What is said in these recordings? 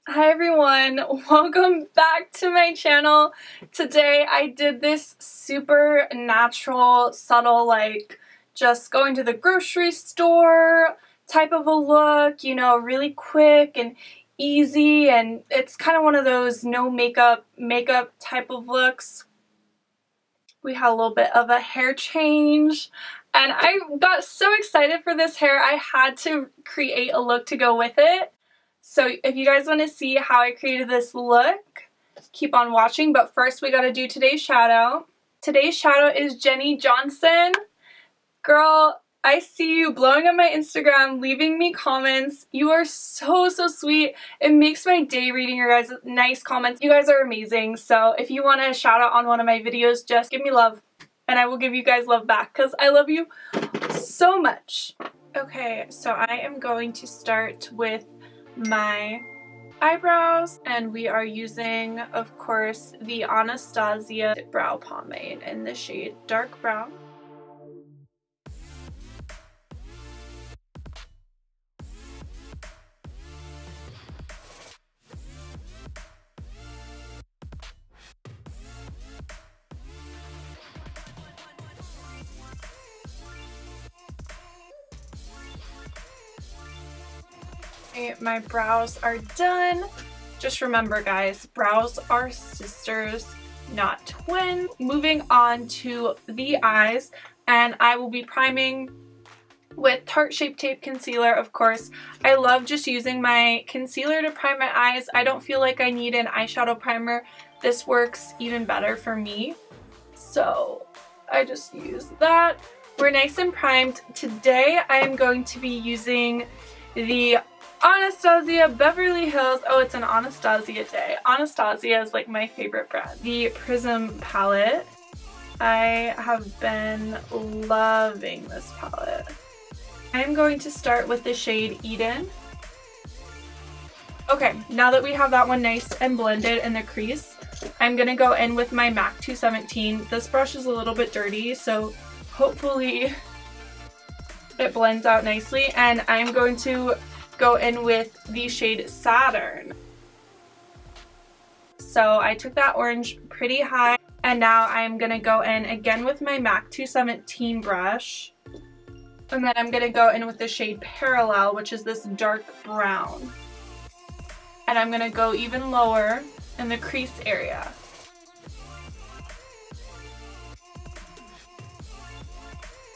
Hi everyone, welcome back to my channel. Today I did this super natural, subtle, like just going to the grocery store type of a look, you know, really quick and easy, and it's kind of one of those no makeup type of looks. We had a little bit of a hair change and I got so excited for this hair I had to create a look to go with it. So if you guys want to see how I created this look, keep on watching. But first we got to do today's shout out. Today's shout out is Jenny Johnson. Girl, I see you blowing up my Instagram, leaving me comments. You are so sweet. It makes my day reading your guys' nice comments. You guys are amazing. So if you want a shout out on one of my videos, just give me love and I will give you guys love back because I love you so much. Okay, so I am going to start with my eyebrows, and we are using, of course, the Anastasia brow pomade in the shade dark brown. My brows are done. Just remember, guys, brows are sisters, not twins. Moving on to the eyes, and I will be priming with Tarte Shape Tape Concealer, of course. I love just using my concealer to prime my eyes. I don't feel like I need an eyeshadow primer. This works even better for me. So I just use that. We're nice and primed. Today I am going to be using the Anastasia Beverly Hills. Oh, it's an Anastasia day. Anastasia is like my favorite brand. The Prism Palette. I have been loving this palette. I am going to start with the shade Eden. Okay, now that we have that one nice and blended in the crease, I'm going to go in with my MAC 217. This brush is a little bit dirty, so hopefully it blends out nicely. And I'm going to go in with the shade Saturn. So I took that orange pretty high, and now I'm gonna go in again with my MAC 217 brush, and then I'm gonna go in with the shade Parallel, which is this dark brown, and I'm gonna go even lower in the crease area.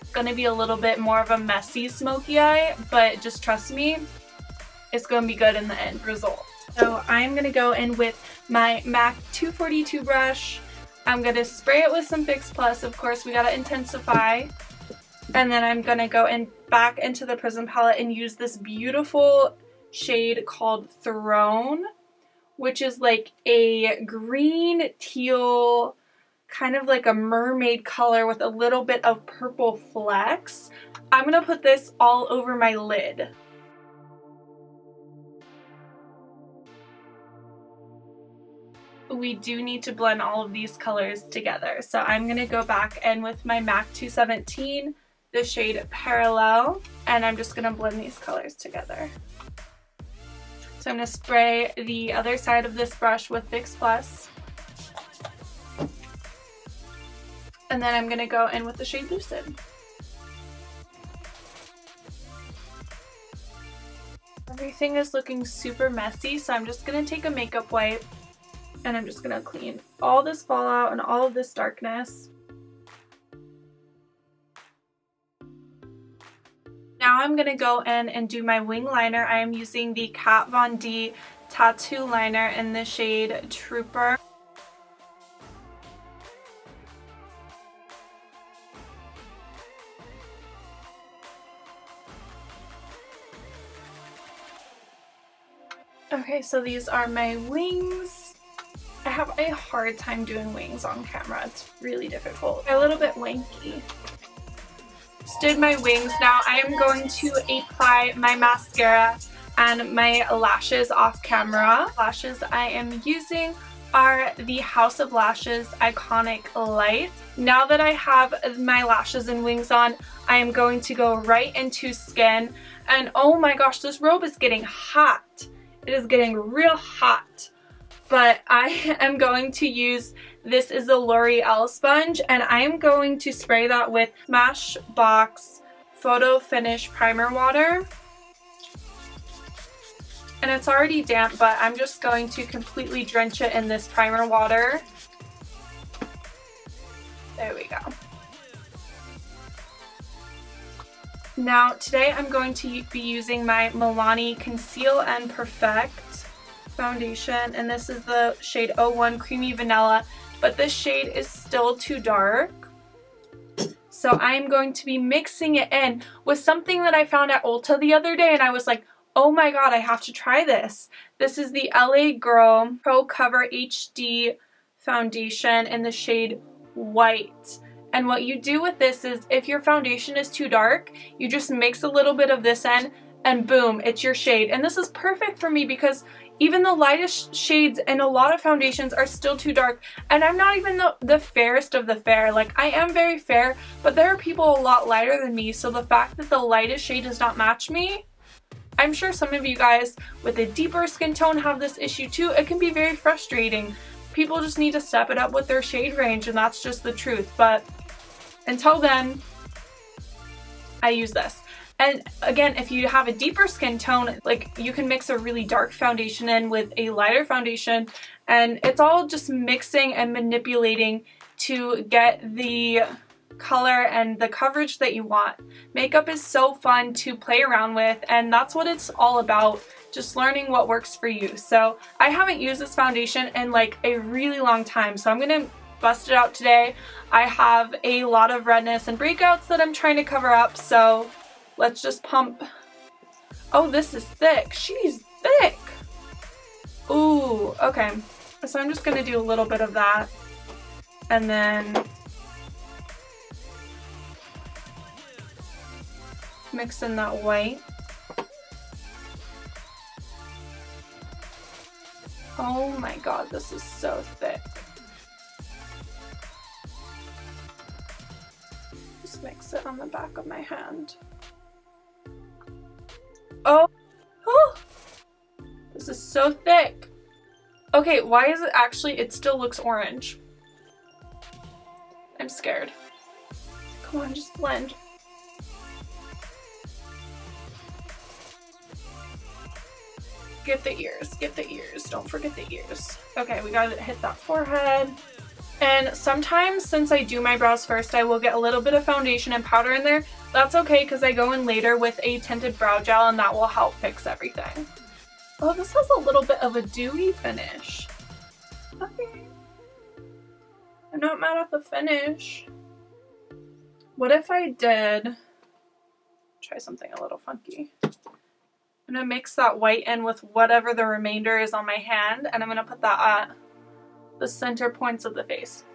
It's gonna be a little bit more of a messy smoky eye, but just trust me, it's going to be good in the end result. So I'm going to go in with my MAC 242 brush. I'm going to spray it with some Fix Plus. Of course, we got to intensify. And then I'm going to go in back into the Prism palette and use this beautiful shade called Throne, which is like a green teal, kind of like a mermaid color with a little bit of purple flecks. I'm going to put this all over my lid. We do need to blend all of these colors together. So I'm going to go back in with my MAC 217, the shade Parallel, and I'm just going to blend these colors together. So I'm going to spray the other side of this brush with Fix Plus. And then I'm going to go in with the shade Lucid. Everything is looking super messy, so I'm just going to take a makeup wipe and I'm just going to clean all this fallout and all of this darkness. Now I'm going to go in and do my wing liner. I am using the Kat Von D Tattoo Liner in the shade Trooper. Okay, so these are my wings. I have a hard time doing wings on camera. It's really difficult. A little bit wanky. Just did my wings. Now I am going to apply my mascara and my lashes off camera. Lashes I am using are the House of Lashes Iconic Light. Now that I have my lashes and wings on, I am going to go right into skin. And oh my gosh, this robe is getting hot. It is getting real hot. But I am going to use, this is the L'Oreal sponge, and I am going to spray that with Smashbox Photo Finish Primer Water. And it's already damp, but I'm just going to completely drench it in this primer water. There we go. Now today I'm going to be using my Milani Conceal and Perfect foundation, and this is the shade 01 Creamy Vanilla, but this shade is still too dark. So I'm going to be mixing it in with something that I found at Ulta the other day, and I was like, oh my god, I have to try this. This is the LA Girl Pro Cover HD foundation in the shade White. And what you do with this is, if your foundation is too dark, you just mix a little bit of this in, and boom, it's your shade. And this is perfect for me because even the lightest shades in a lot of foundations are still too dark. And I'm not even the fairest of the fair. Like, I am very fair, but there are people a lot lighter than me. So the fact that the lightest shade does not match me, I'm sure some of you guys with a deeper skin tone have this issue too. It can be very frustrating. People just need to step it up with their shade range, and that's just the truth. But until then, I use this. And again, if you have a deeper skin tone, like, you can mix a really dark foundation in with a lighter foundation, and it's all just mixing and manipulating to get the color and the coverage that you want. Makeup is so fun to play around with, and that's what it's all about, just learning what works for you. So I haven't used this foundation in like a really long time, so I'm gonna bust it out today. I have a lot of redness and breakouts that I'm trying to cover up, so let's just pump. Oh, this is thick. She's thick. Ooh, okay. So I'm just gonna do a little bit of that, and then mix in that white. Oh my god, this is so thick. Just mix it on the back of my hand. Oh, oh, this is so thick. Okay, why is it actually, it still looks orange. I'm scared. Come on, just blend. Get the ears, get the ears. Don't forget the ears. Okay, we gotta hit that forehead. And sometimes, since I do my brows first, I will get a little bit of foundation and powder in there. That's okay, because I go in later with a tinted brow gel, and that will help fix everything. Oh, this has a little bit of a dewy finish. Okay. I'm not mad at the finish. What if I did try something a little funky? I'm gonna mix that white in with whatever the remainder is on my hand, and I'm gonna put that at the center points of the face.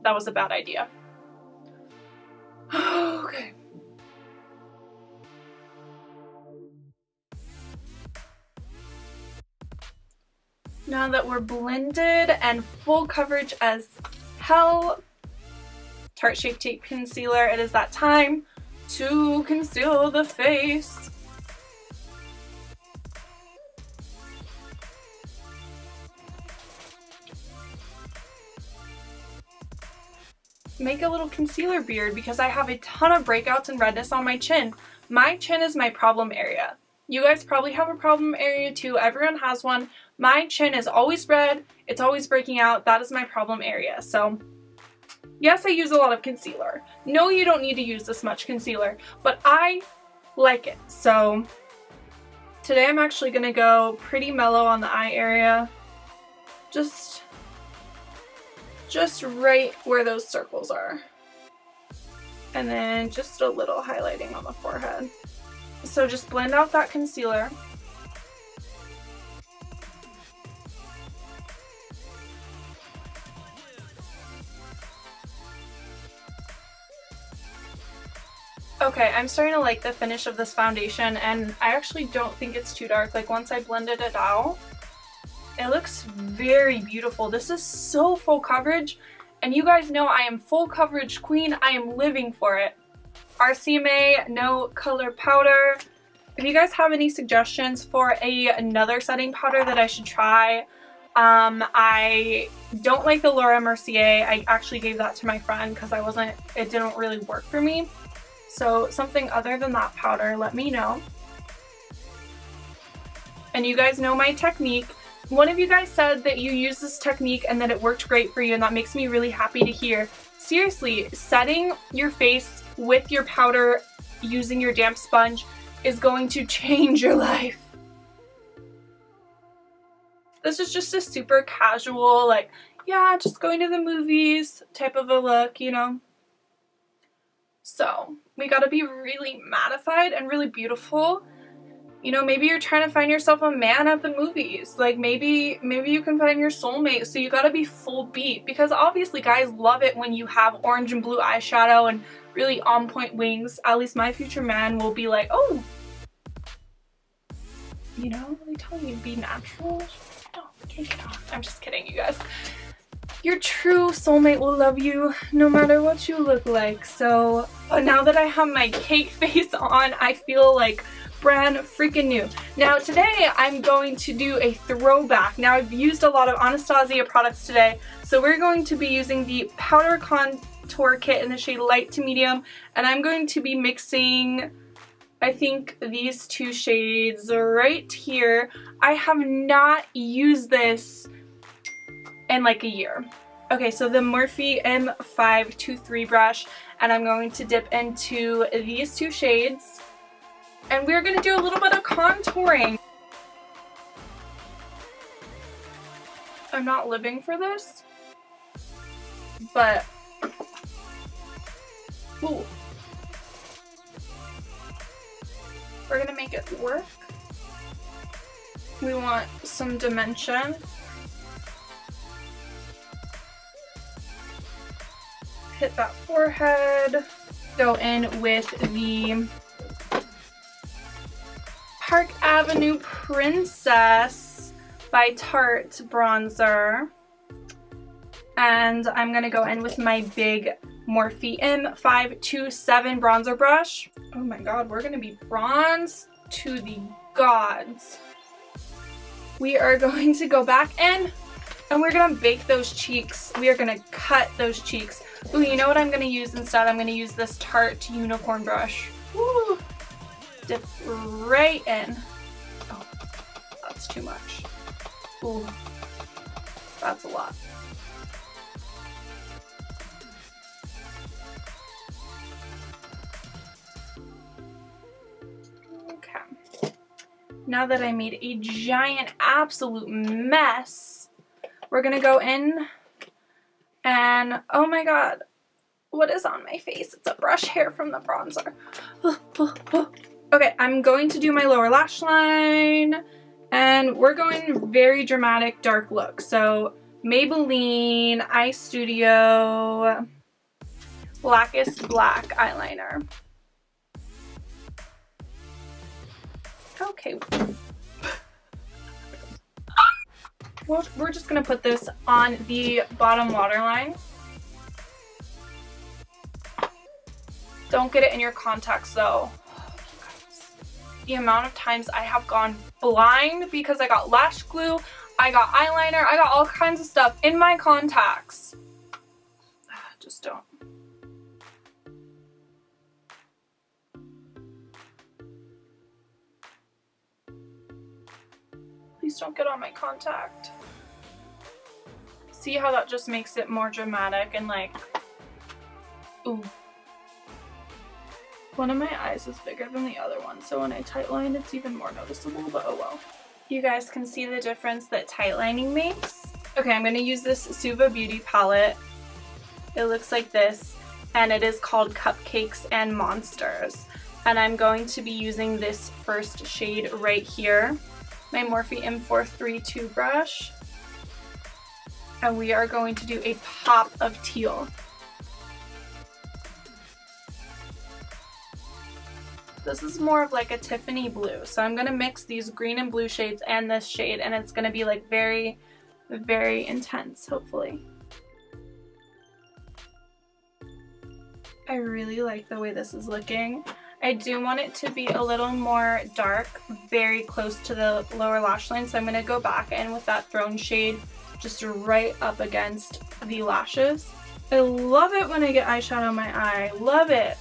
That was a bad idea. Okay. Now that we're blended and full coverage as hell, Tarte Shape Tape Concealer, it is that time to conceal the face. Make a little concealer beard because I have a ton of breakouts and redness on my chin. My chin is my problem area. You guys probably have a problem area too. Everyone has one. My chin is always red. It's always breaking out. That is my problem area. So yes, I use a lot of concealer. No, you don't need to use this much concealer, but I like it. So today I'm actually going to go pretty mellow on the eye area. Just right where those circles are. And then just a little highlighting on the forehead. So just blend out that concealer. Okay, I'm starting to like the finish of this foundation, and I actually don't think it's too dark. Like, once I blended it out, it looks very beautiful. This is so full coverage, and you guys know I am full coverage queen. I am living for it. RCMA No Color Powder. If you guys have any suggestions for another setting powder that I should try, I don't like the Laura Mercier. I actually gave that to my friend because it didn't really work for me. So something other than that powder, let me know. And you guys know my technique. One of you guys said that you use this technique and that it worked great for you, and that makes me really happy to hear. Seriously, setting your face with your powder using your damp sponge is going to change your life. This is just a super casual, like, yeah, just going to the movies type of a look, you know? So, we gotta be really mattified and really beautiful. You know, maybe you're trying to find yourself a man at the movies. Like, maybe you can find your soulmate, so you gotta be full beat. Because obviously guys love it when you have orange and blue eyeshadow and really on point wings. At least my future man will be like, oh, you know, they tell you be natural. Oh, take it off. I'm just kidding, you guys. Your true soulmate will love you no matter what you look like. So now that I have my cake face on, I feel like brand freaking new. Now today I'm going to do a throwback. Now I've used a lot of Anastasia products today, so we're going to be using the Powder Contour Kit in the shade light to medium, and I'm going to be mixing, I think, these two shades right here. I have not used this in like a year. Okay, so the Morphe M523 brush, and I'm going to dip into these two shades. And we're going to do a little bit of contouring. I'm not living for this, but ooh, we're going to make it work. We want some dimension. Hit that forehead. Go in with the Park Avenue Princess by Tarte bronzer, and I'm gonna go in with my big Morphe M527 bronzer brush. Oh my god, we're gonna be bronze to the gods. We are going to go back in and we're gonna bake those cheeks. We are gonna cut those cheeks. Ooh, you know what I'm gonna use instead? I'm gonna use this Tarte unicorn brush. Woo! Dip right in. Oh, that's too much. Ooh, that's a lot. Okay. Now that I made a giant absolute mess, we're gonna go in and, oh my god, what is on my face? It's a brush hair from the bronzer. Okay, I'm going to do my lower lash line, and we're going very dramatic dark look. So Maybelline Eye Studio Blackest Black eyeliner. Okay. Well, we're just gonna put this on the bottom waterline. Don't get it in your contacts though. The amount of times I have gone blind because I got lash glue, I got eyeliner, I got all kinds of stuff in my contacts. Just don't. Please don't get on my contact. See how that just makes it more dramatic and like, ooh. One of my eyes is bigger than the other one, so when I tightline it's even more noticeable, but oh well. You guys can see the difference that tightlining makes. Okay, I'm going to use this Suva Beauty palette. It looks like this, and it is called Cupcakes and Monsters. And I'm going to be using this first shade right here, my Morphe M432 brush. And we are going to do a pop of teal. This is more of like a Tiffany blue, so I'm going to mix these green and blue shades and this shade, and it's going to be like very, very intense, hopefully. I really like the way this is looking. I do want it to be a little more dark, very close to the lower lash line, so I'm going to go back in with that Throne shade just right up against the lashes. I love it when I get eyeshadow on my eye. Love it.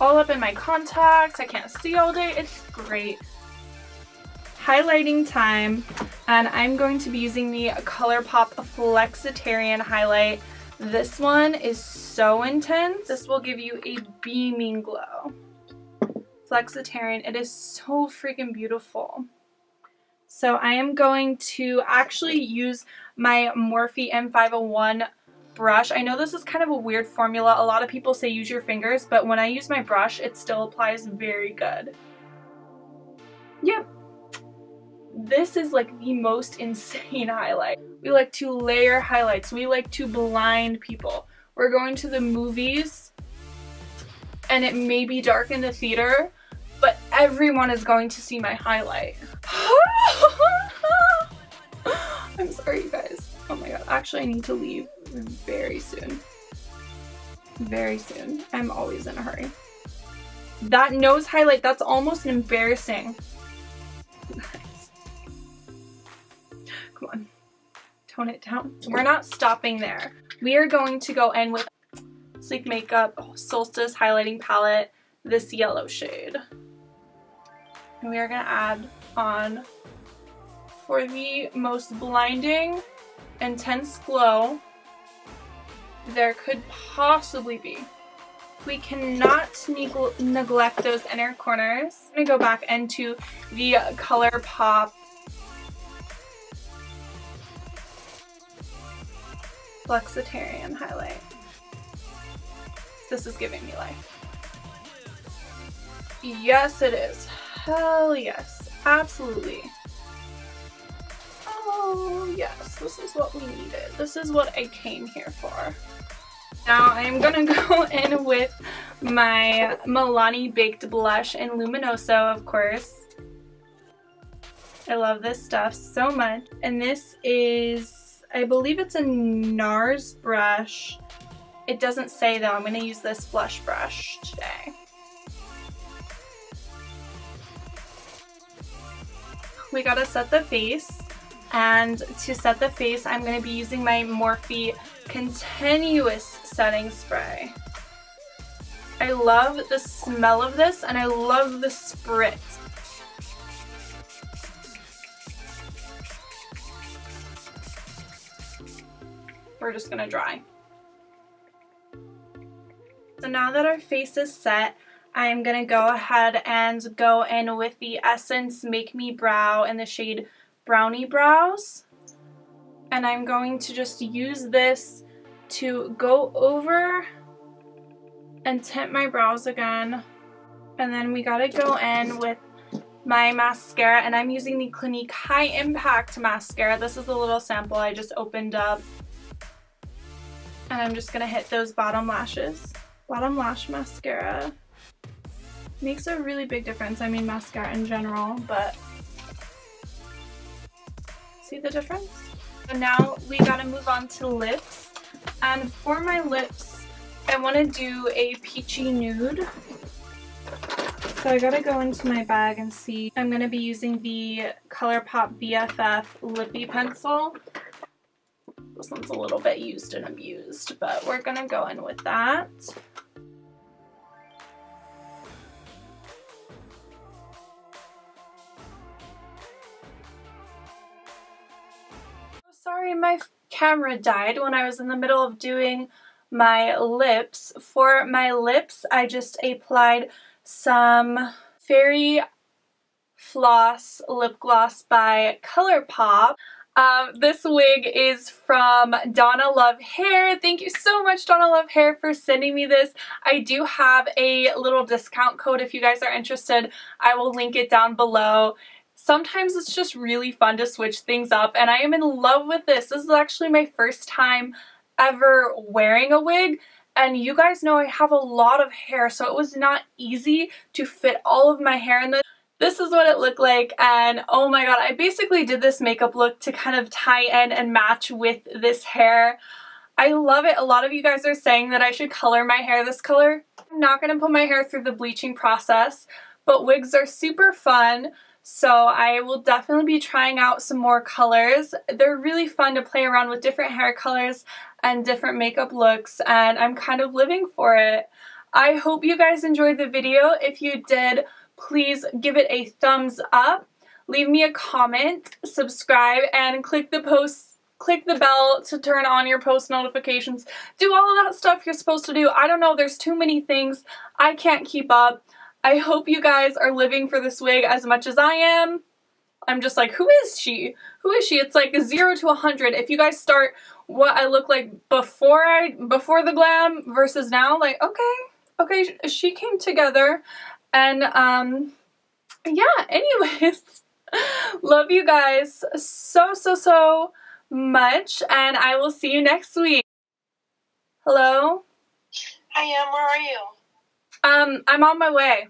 All up in my contacts. I can't see all day. It's great. Highlighting time, and I'm going to be using the Colourpop Flexitarian highlight. This one is so intense. This will give you a beaming glow. Flexitarian, it is so freaking beautiful. So I am going to actually use my Morphe M501 brush. I know this is kind of a weird formula. A lot of people say use your fingers, but when I use my brush, it still applies very good. Yep. This is like the most insane highlight. We like to layer highlights. We like to blind people. We're going to the movies and it may be dark in the theater, but everyone is going to see my highlight. I'm sorry, you guys. Oh my god. Actually, I need to leave very soon. Very soon. I'm always in a hurry. That nose highlight, that's almost embarrassing. Come on, tone it down. We're not stopping there. We are going to go in with Sleek Makeup Solstice highlighting palette, this yellow shade. And we are going to add on for the most blinding, intense glow there could possibly be. We cannot neglect those inner corners. I'm going to go back into the Colourpop Flexitarian highlight. This is giving me life. Yes, it is. Hell yes. Absolutely. Oh, yes. This is what we needed. This is what I came here for. Now I'm gonna go in with my Milani Baked Blush in Luminoso, of course. I love this stuff so much. And this is, I believe it's a NARS brush. It doesn't say though. I'm going to use this blush brush today. We got to set the face. And to set the face, I'm going to be using my Morphe Continuous Setting Spray. I love the smell of this and I love the spritz. We're just gonna dry. So now that our face is set, I'm gonna go ahead and go in with the Essence Make Me Brow in the shade Brownie Brows. And I'm going to just use this to go over and tint my brows again. And then we gotta go in with my mascara, and I'm using the Clinique High Impact Mascara. This is a little sample I just opened up. And I'm just gonna hit those bottom lashes. Bottom lash mascara makes a really big difference. I mean, mascara in general, but see the difference? So now we gotta move on to lips. And for my lips, I want to do a peachy nude. So I gotta go into my bag and see. I'm gonna be using the Colourpop BFF Lippie pencil. This one's a little bit used and abused, but we're gonna go in with that. Sorry, my camera died when I was in the middle of doing my lips. For my lips, I just applied some Fairy Floss lip gloss by Colourpop. This wig is from Donna Love Hair. Thank you so much, Donna Love Hair, for sending me this. I do have a little discount code if you guys are interested. I will link it down below. Sometimes it's just really fun to switch things up, and I am in love with this. This is actually my first time ever wearing a wig, and you guys know I have a lot of hair, so it was not easy to fit all of my hair in this. This is what it looked like, and oh my god, I basically did this makeup look to kind of tie in and match with this hair. I love it. A lot of you guys are saying that I should color my hair this color. I'm not going to put my hair through the bleaching process, but wigs are super fun, so I will definitely be trying out some more colors. They're really fun to play around with different hair colors and different makeup looks, and I'm kind of living for it. I hope you guys enjoyed the video. If you did, please give it a thumbs up, leave me a comment, subscribe, and click the bell to turn on your post notifications. Do all of that stuff you're supposed to do. I don't know, there's too many things. I can't keep up. I hope you guys are living for this wig as much as I am. I'm just like, who is she? Who is she? It's like 0 to 100. If you guys start what I look like before the glam versus now, like, okay, she came together. And yeah, anyways, love you guys so much, and I will see you next week. Hello? Hi, where are you? I'm on my way.